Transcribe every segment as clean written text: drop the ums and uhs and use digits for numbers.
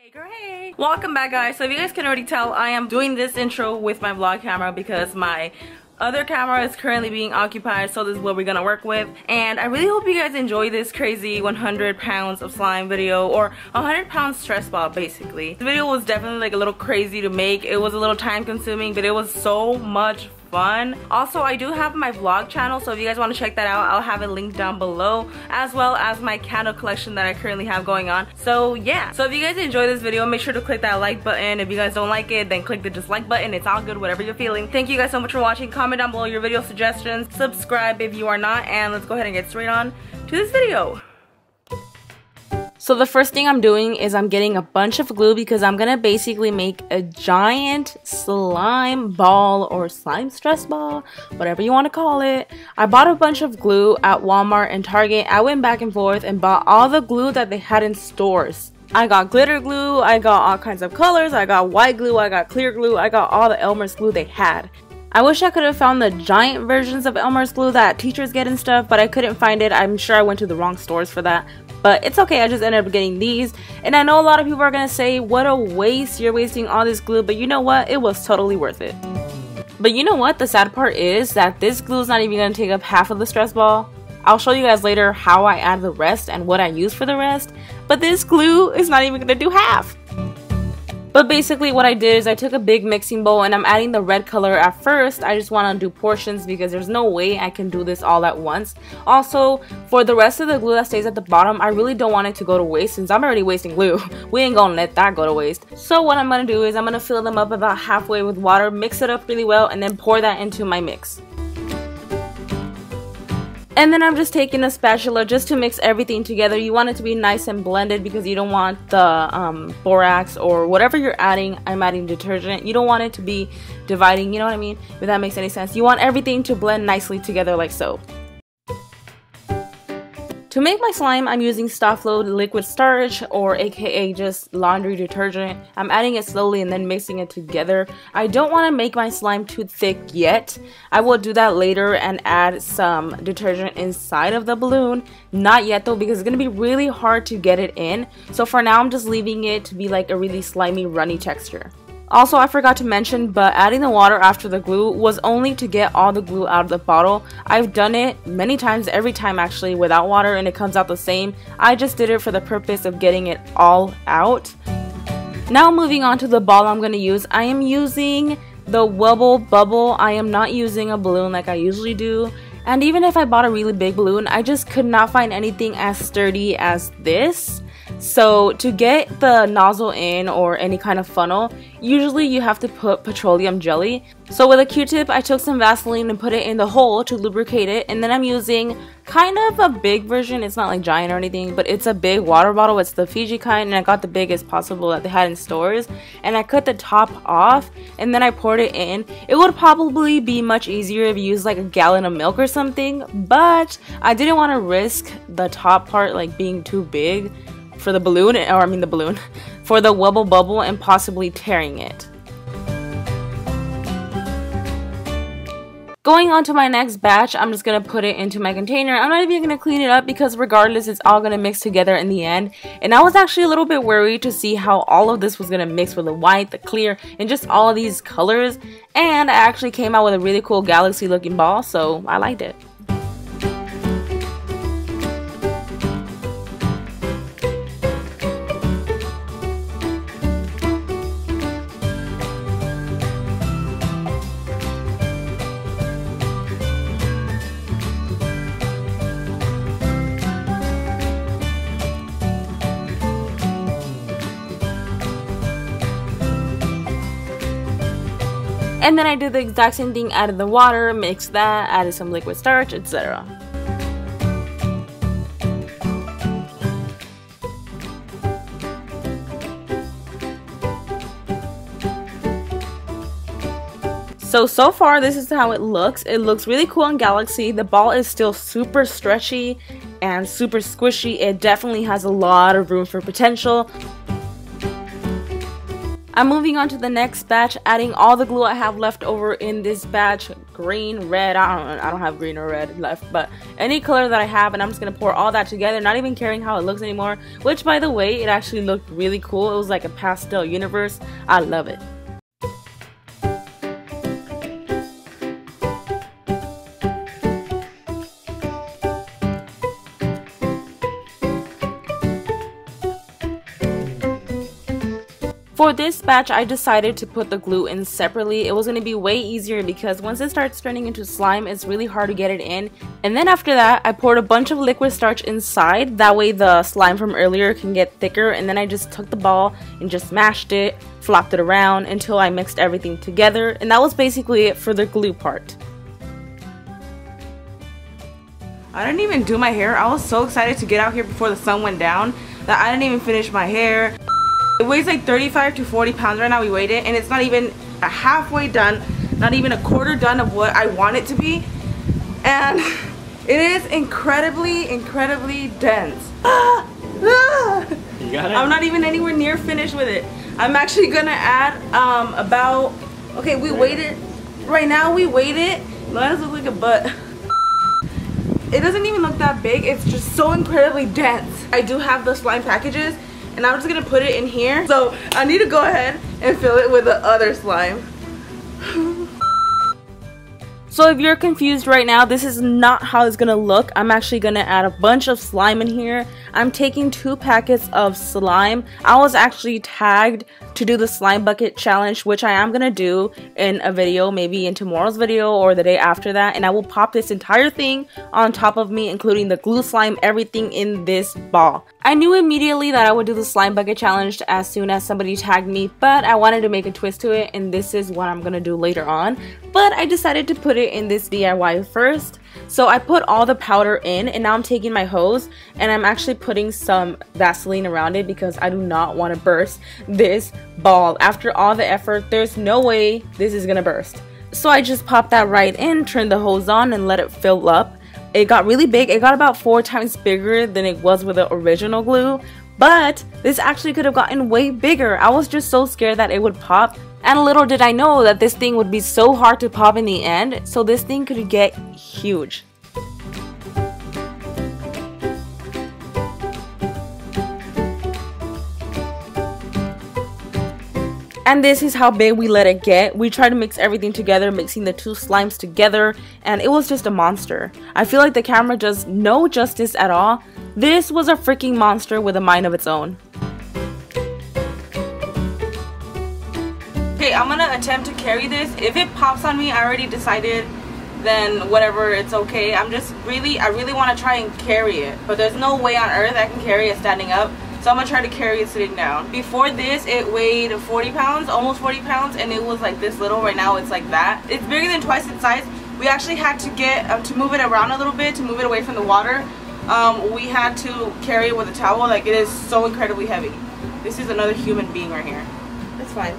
Hey girl, hey! Welcome back, guys. So if you guys can already tell, I am doing this intro with my vlog camera because my other camera is currently being occupied, so this is what we're gonna work with. And I really hope you guys enjoy this crazy 100 pounds of slime video, or 100 pounds stress ball basically. The video was definitely like a little crazy to make. It was a little time consuming, but it was so much fun. Also, I do have my vlog channel, so if you guys want to check that out, I'll have it linked down below, as well as my candle collection that I currently have going on. So yeah, so if you guys enjoy this video, make sure to click that like button. If you guys don't like it, then click the dislike button. It's all good, whatever you're feeling. Thank you guys so much for watching. Comment down below your video suggestions, subscribe if you are not, and let's go ahead and get straight on to this video. So the first thing I'm doing is I'm getting a bunch of glue because I'm gonna basically make a giant slime ball or slime stress ball, whatever you want to call it. I bought a bunch of glue at Walmart and Target. I went back and forth and bought all the glue that they had in stores. I got glitter glue, I got all kinds of colors, I got white glue, I got clear glue, I got all the Elmer's glue they had. I wish I could have found the giant versions of Elmer's glue that teachers get and stuff, but I couldn't find it. I'm sure I went to the wrong stores for that. But it's okay, I just ended up getting these. And I know a lot of people are gonna say, what a waste, you're wasting all this glue, but you know what? It was totally worth it. But you know what? The sad part is that this glue is not even gonna take up half of the stress ball. I'll show you guys later how I add the rest and what I use for the rest. But this glue is not even gonna do half. But basically what I did is I took a big mixing bowl and I'm adding the red color at first. I just want to do portions because there's no way I can do this all at once. Also, for the rest of the glue that stays at the bottom, I really don't want it to go to waste since I'm already wasting glue. We ain't gonna let that go to waste. So what I'm gonna do is I'm gonna fill them up about halfway with water, mix it up really well, and then pour that into my mix. And then I'm just taking a spatula just to mix everything together. You want it to be nice and blended because you don't want the borax or whatever you're adding. I'm adding detergent. You don't want it to be dividing, you know what I mean? If that makes any sense. You want everything to blend nicely together like so. To make my slime, I'm using soft load liquid starch, or aka just laundry detergent. I'm adding it slowly and then mixing it together. I don't want to make my slime too thick yet. I will do that later and add some detergent inside of the balloon. Not yet though, because it's going to be really hard to get it in. So for now, I'm just leaving it to be like a really slimy, runny texture. Also, I forgot to mention, but adding the water after the glue was only to get all the glue out of the bottle. I've done it many times, every time actually, without water, and it comes out the same. I just did it for the purpose of getting it all out. Now moving on to the ball I'm going to use. I am using the Wubble Bubble. I am not using a balloon like I usually do. And even if I bought a really big balloon, I just could not find anything as sturdy as this. So to get the nozzle in, or any kind of funnel, usually you have to put petroleum jelly. So with a Q-tip, I took some Vaseline and put it in the hole to lubricate it. And then I'm using kind of a big version. It's not like giant or anything, but it's a big water bottle. It's the Fiji kind, and I got the biggest possible that they had in stores. And I cut the top off and then I poured it in. It would probably be much easier if you used like a gallon of milk or something, but I didn't want to risk the top part like being too big for the balloon, or I mean the balloon, for the Wubble Bubble and possibly tearing it. Going on to my next batch, I'm just going to put it into my container. I'm not even going to clean it up because regardless, it's all going to mix together in the end. And I was actually a little bit worried to see how all of this was going to mix with the white, the clear, and just all of these colors. And I actually came out with a really cool galaxy looking ball, so I liked it. And then I did the exact same thing, added the water, mixed that, added some liquid starch, etc. So far this is how it looks. It looks really cool on Galaxy. The ball is still super stretchy and super squishy. It definitely has a lot of room for potential. I'm moving on to the next batch, adding all the glue I have left over in this batch. Green, red, I don't have green or red left, but any color that I have, and I'm just going to pour all that together, not even caring how it looks anymore, which by the way, it actually looked really cool. It was like a pastel universe. I love it. For this batch, I decided to put the glue in separately. It was going to be way easier because once it starts turning into slime, it's really hard to get it in. And then after that, I poured a bunch of liquid starch inside. That way the slime from earlier can get thicker. And then I just took the ball and just mashed it, flopped it around until I mixed everything together. And that was basically it for the glue part. I didn't even do my hair. I was so excited to get out here before the sun went down that I didn't even finish my hair. It weighs like 35 to 40 pounds right now. We weighed it and it's not even a halfway done, not even a quarter done of what I want it to be. And it is incredibly dense. You got it? I'm not even anywhere near finished with it. I'm actually gonna add about, okay, we weighed it. Right now we weighed it. Let us look like a butt. It doesn't even look that big. It's just so incredibly dense. I do have the slime packages. And I'm just gonna put it in here. So I need to go ahead and fill it with the other slime. So if you're confused right now, this is not how it's gonna look. I'm actually gonna add a bunch of slime in here. I'm taking 2 packets of slime. I was actually tagged to do the slime bucket challenge, which I am gonna do in a video, maybe in tomorrow's video or the day after that, and I will pop this entire thing on top of me, including the glue slime, everything in this ball. I knew immediately that I would do the slime bucket challenge as soon as somebody tagged me, but I wanted to make a twist to it, and this is what I'm gonna do later on. But I decided to put it in this DIY first. So I put all the powder in, and now I'm taking my hose and I'm actually putting some Vaseline around it because I do not want to burst this ball. After all the effort, there's no way this is gonna burst. So I just popped that right in, turned the hose on, and let it fill up. It got really big. It got about 4 times bigger than it was with the original glue, but this actually could have gotten way bigger. I was just so scared that it would pop. And little did I know that this thing would be so hard to pop in the end, so this thing could get huge. And this is how big we let it get. We tried to mix everything together, mixing the 2 slimes together, and it was just a monster. I feel like the camera does no justice at all. This was a freaking monster with a mind of its own. Okay, I'm gonna attempt to carry this. If it pops on me, I already decided, then whatever, it's okay. I really want to try and carry it, but there's no way on earth I can carry it standing up. So I'm gonna try to carry it sitting down. Before this, it weighed 40 pounds, almost 40 pounds, and it was like this little. Right now, it's like that. It's bigger than twice its size. We actually had to get, to move it around a little bit, to move it away from the water. We had to carry it with a towel. Like, it is so incredibly heavy. This is another human being right here. It's fine.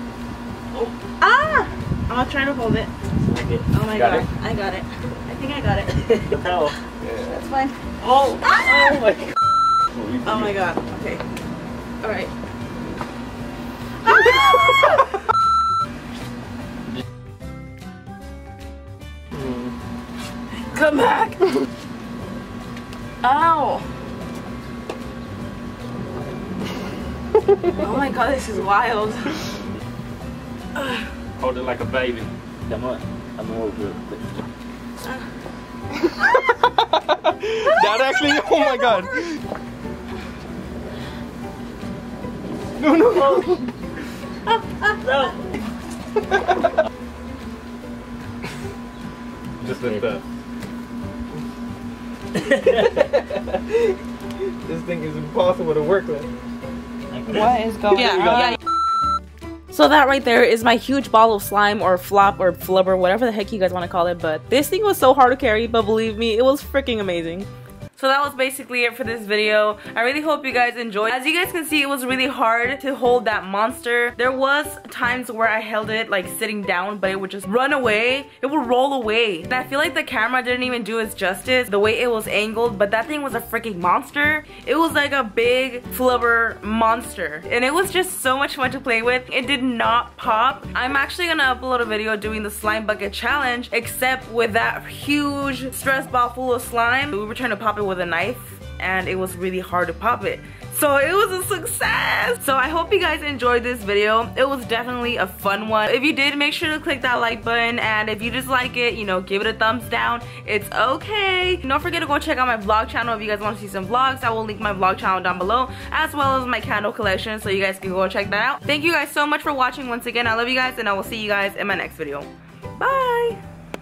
Oh. Ah! I'm gonna try to hold it. Oh my god. I got it. I think I got it. No. That's fine. Oh! Ah! Oh my god. Oh my god. Okay. Alright. Ah! Come back! Ow! Oh my god, this is wild. Hold it like a baby. Come on. I'm gonna hold it. That actually, oh my god. No, no, no. No. Just like that. This thing is impossible to work with. What is going on? So that right there is my huge ball of slime, or flop, or flubber, whatever the heck you guys want to call it. But this thing was so hard to carry, but believe me, it was freaking amazing. So that was basically it for this video. I really hope you guys enjoyed. As you guys can see, it was really hard to hold that monster. There was times where I held it like sitting down, but it would just run away. It would roll away. And I feel like the camera didn't even do its justice the way it was angled, but that thing was a freaking monster. It was like a big flubber monster, and it was just so much fun to play with. It did not pop. I'm actually gonna upload a video doing the slime bucket challenge, except with that huge stress ball full of slime. We were trying to pop it with a knife, and it was really hard to pop it. So it was a success. So I hope you guys enjoyed this video. It was definitely a fun one. If you did, make sure to click that like button, and if you dislike it, you know, give it a thumbs down. It's okay. Don't forget to go check out my vlog channel if you guys want to see some vlogs. I will link my vlog channel down below, as well as my candle collection, so you guys can go check that out. Thank you guys so much for watching once again. I love you guys, and I will see you guys in my next video. Bye.